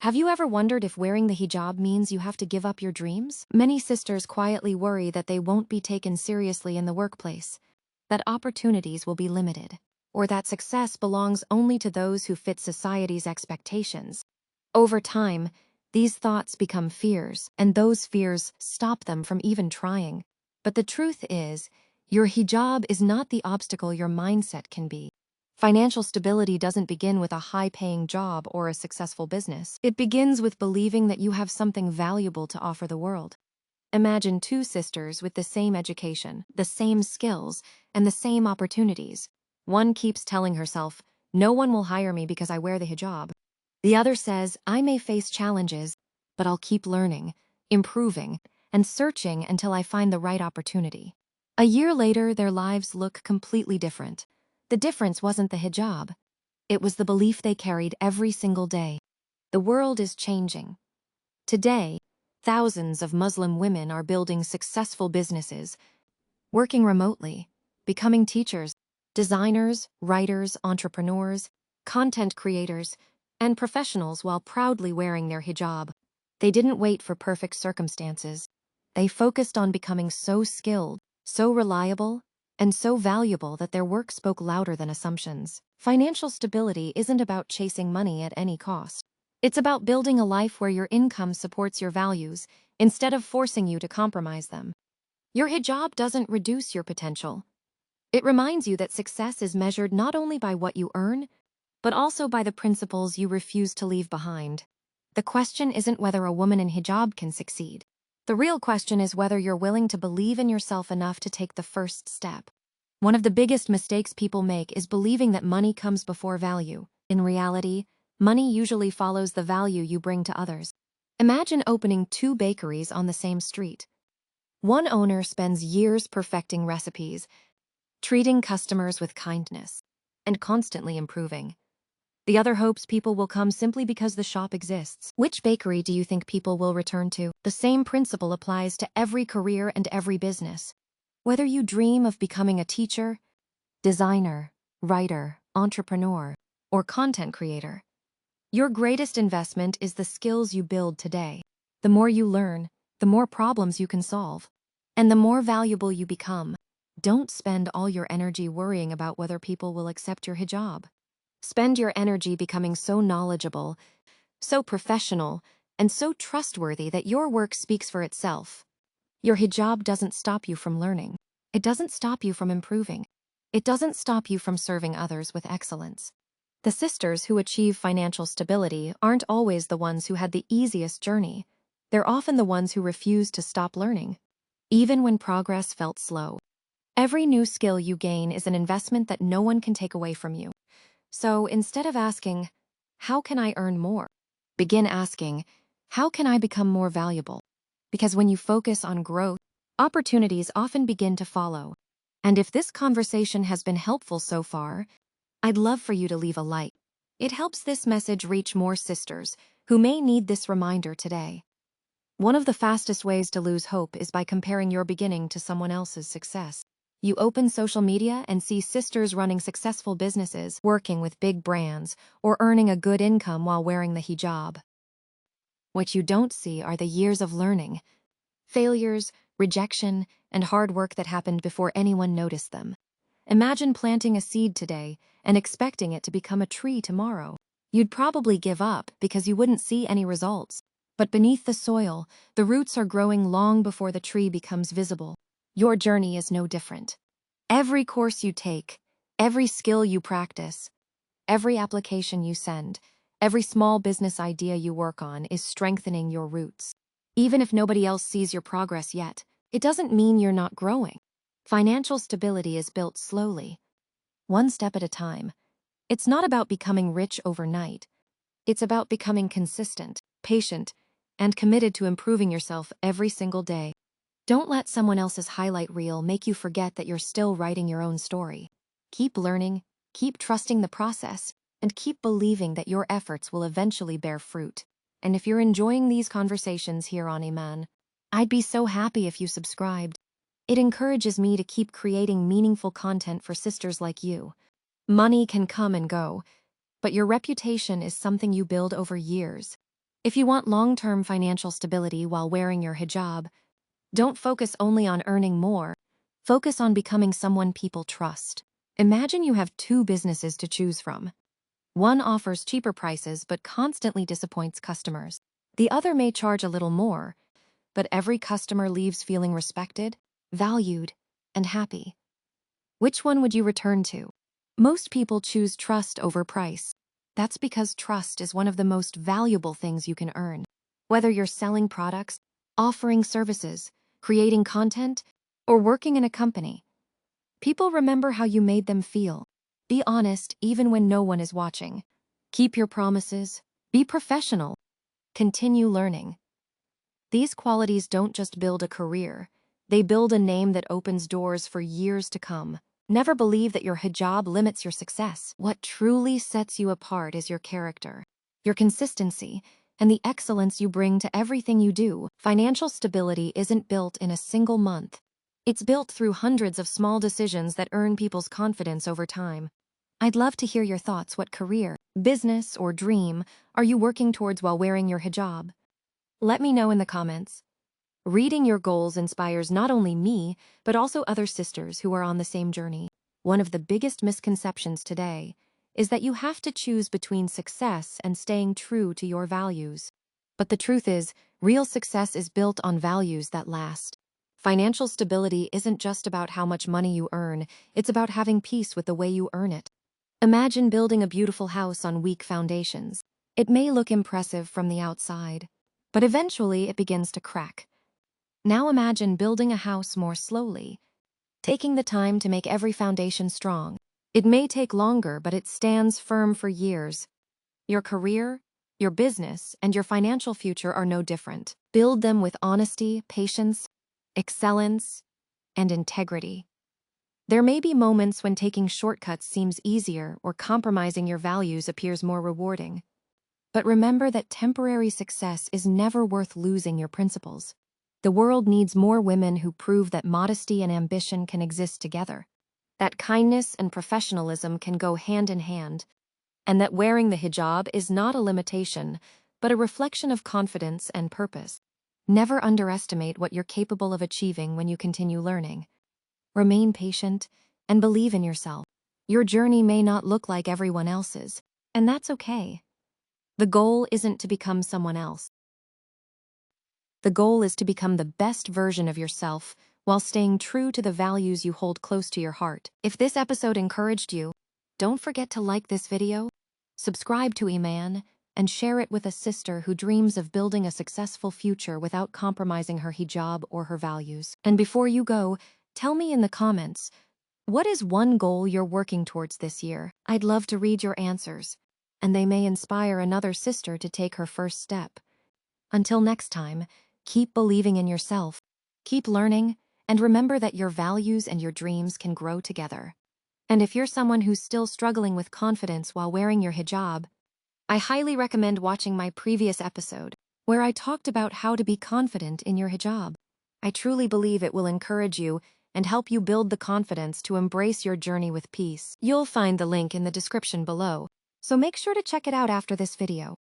Have you ever wondered if wearing the hijab means you have to give up your dreams? Many sisters quietly worry that they won't be taken seriously in the workplace, that opportunities will be limited, or that success belongs only to those who fit society's expectations. Over time, these thoughts become fears, and those fears stop them from even trying. But the truth is, your hijab is not the obstacle your mindset can be. Financial stability doesn't begin with a high-paying job or a successful business. It begins with believing that you have something valuable to offer the world. Imagine two sisters with the same education, the same skills, and the same opportunities. One keeps telling herself, "No one will hire me because I wear the hijab." The other says, "I may face challenges, but I'll keep learning, improving, and searching until I find the right opportunity." A year later, their lives look completely different. The difference wasn't the hijab. It was the belief they carried every single day. The world is changing. Today, thousands of Muslim women are building successful businesses, working remotely, becoming teachers, designers, writers, entrepreneurs, content creators, and professionals while proudly wearing their hijab. They didn't wait for perfect circumstances. They focused on becoming so skilled, so reliable, and so valuable that their work spoke louder than assumptions. Financial stability isn't about chasing money at any cost. It's about building a life where your income supports your values instead of forcing you to compromise them. Your hijab doesn't reduce your potential. It reminds you that success is measured not only by what you earn, but also by the principles you refuse to leave behind. The question isn't whether a woman in hijab can succeed. The real question is whether you're willing to believe in yourself enough to take the first step. One of the biggest mistakes people make is believing that money comes before value. In reality, money usually follows the value you bring to others. Imagine opening two bakeries on the same street. One owner spends years perfecting recipes, treating customers with kindness, and constantly improving. The other hopes people will come simply because the shop exists. Which bakery do you think people will return to? The same principle applies to every career and every business. Whether you dream of becoming a teacher, designer, writer, entrepreneur, or content creator, your greatest investment is the skills you build today. The more you learn, the more problems you can solve, and the more valuable you become. Don't spend all your energy worrying about whether people will accept your hijab. Spend your energy becoming so knowledgeable, so professional, and so trustworthy that your work speaks for itself. Your hijab doesn't stop you from learning. It doesn't stop you from improving. It doesn't stop you from serving others with excellence. The sisters who achieve financial stability aren't always the ones who had the easiest journey. They're often the ones who refuse to stop learning, even when progress felt slow. Every new skill you gain is an investment that no one can take away from you. So instead of asking, "How can I earn more?" begin asking, "How can I become more valuable?" Because when you focus on growth, opportunities often begin to follow. And if this conversation has been helpful so far, I'd love for you to leave a like. It helps this message reach more sisters who may need this reminder today. One of the fastest ways to lose hope is by comparing your beginning to someone else's success. You open social media and see sisters running successful businesses, working with big brands, or earning a good income while wearing the hijab. What you don't see are the years of learning, failures, rejection, and hard work that happened before anyone noticed them. Imagine planting a seed today and expecting it to become a tree tomorrow. You'd probably give up because you wouldn't see any results. But beneath the soil, the roots are growing long before the tree becomes visible. Your journey is no different. Every course you take, every skill you practice, every application you send, every small business idea you work on is strengthening your roots. Even if nobody else sees your progress yet, it doesn't mean you're not growing. Financial stability is built slowly, one step at a time. It's not about becoming rich overnight. It's about becoming consistent, patient, and committed to improving yourself every single day. Don't let someone else's highlight reel make you forget that you're still writing your own story. Keep learning, keep trusting the process, and keep believing that your efforts will eventually bear fruit. And if you're enjoying these conversations here on Imaan, I'd be so happy if you subscribed. It encourages me to keep creating meaningful content for sisters like you. Money can come and go, but your reputation is something you build over years. If you want long-term financial stability while wearing your hijab, don't focus only on earning more. Focus on becoming someone people trust. Imagine you have two businesses to choose from. One offers cheaper prices but constantly disappoints customers. The other may charge a little more, but every customer leaves feeling respected, valued, and happy. Which one would you return to? Most people choose trust over price. That's because trust is one of the most valuable things you can earn. Whether you're selling products, offering services, creating content, or working in a company, people remember how you made them feel. Be honest even when no one is watching. Keep your promises. Be professional. Continue learning. These qualities don't just build a career, they build a name that opens doors for years to come. Never believe that your hijab limits your success. What truly sets you apart is your character, your consistency, and the excellence you bring to everything you do. Financial stability isn't built in a single month. It's built through hundreds of small decisions that earn people's confidence over time. I'd love to hear your thoughts. What career, business, or dream are you working towards while wearing your hijab? Let me know in the comments. Reading your goals inspires not only me, but also other sisters who are on the same journey. One of the biggest misconceptions today is that you have to choose between success and staying true to your values. But the truth is, real success is built on values that last. Financial stability isn't just about how much money you earn, it's about having peace with the way you earn it. Imagine building a beautiful house on weak foundations. It may look impressive from the outside, but eventually it begins to crack. Now imagine building a house more slowly, taking the time to make every foundation strong. It may take longer, but it stands firm for years. Your career, your business, and your financial future are no different. Build them with honesty, patience, excellence, and integrity. There may be moments when taking shortcuts seems easier or compromising your values appears more rewarding. But remember that temporary success is never worth losing your principles. The world needs more women who prove that modesty and ambition can exist together, that kindness and professionalism can go hand in hand, and that wearing the hijab is not a limitation, but a reflection of confidence and purpose. Never underestimate what you're capable of achieving when you continue learning. Remain patient and believe in yourself. Your journey may not look like everyone else's, and that's okay. The goal isn't to become someone else. The goal is to become the best version of yourself while staying true to the values you hold close to your heart. If this episode encouraged you, don't forget to like this video, subscribe to Imaan, and share it with a sister who dreams of building a successful future without compromising her hijab or her values. And before you go, tell me in the comments, what is one goal you're working towards this year? I'd love to read your answers, and they may inspire another sister to take her first step. Until next time, keep believing in yourself, keep learning, and remember that your values and your dreams can grow together. And if you're someone who's still struggling with confidence while wearing your hijab, I highly recommend watching my previous episode, where I talked about how to be confident in your hijab. I truly believe it will encourage you and help you build the confidence to embrace your journey with peace. You'll find the link in the description below, so make sure to check it out after this video.